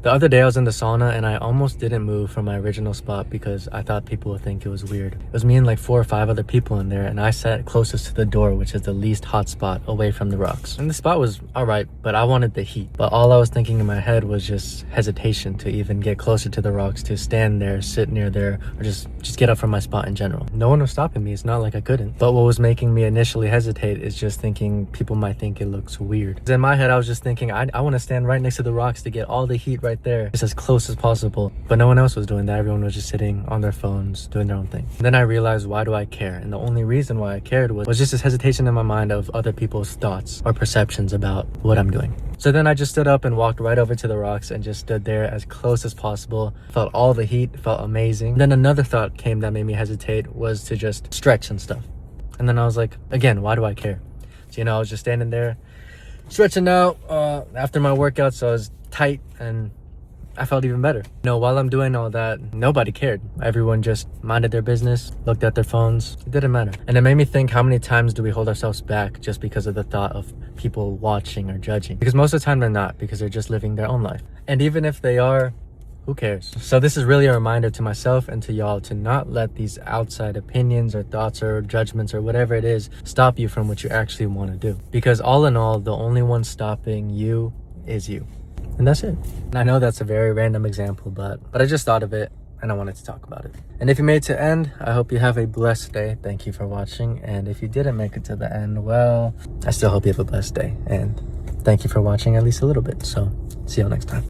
The other day I was in the sauna and I almost didn't move from my original spot because I thought people would think it was weird. It was me and like 4 or 5 other people in there, and I sat closest to the door, which is the least hot spot away from the rocks. And the spot was alright, but I wanted the heat. But all I was thinking in my head was just hesitation to even get closer to the rocks, to stand there, sit near there, or just get up from my spot in general. No one was stopping me. It's not like I couldn't. But what was making me initially hesitate is just thinking people might think it looks weird. In my head, I was just thinking, I want to stand right next to the rocks to get all the heat right there, just as close as possible. But no one else was doing that. Everyone was just sitting on their phones, doing their own thing. And then I realized, why do I care? And the only reason why I cared was just this hesitation in my mind of other people's thoughts or perceptions about what I'm doing. So then I just stood up and walked right over to the rocks and just stood there as close as possible. Felt all the heat, felt amazing. Then another thought came that made me hesitate, was to just stretch and stuff. And then I was like, again, why do I care? So, I was just standing there, stretching out after my workout, so I was tight and I felt even better. While I'm doing all that, nobody cared. Everyone just minded their business, looked at their phones. It didn't matter. And it made me think, how many times do we hold ourselves back just because of the thought of people watching or judging? Because most of the time they're not, because they're just living their own life. And even if they are, who cares? So this is really a reminder to myself and to y'all to not let these outside opinions or thoughts or judgments or whatever it is stop you from what you actually want to do. Because all in all, the only one stopping you is you. And that's it. And I know that's a very random example, but I just thought of it and I wanted to talk about it. And if you made it to end, I hope you have a blessed day. Thank you for watching. And if you didn't make it to the end, well, I still hope you have a blessed day. And thank you for watching at least a little bit. So see you all next time.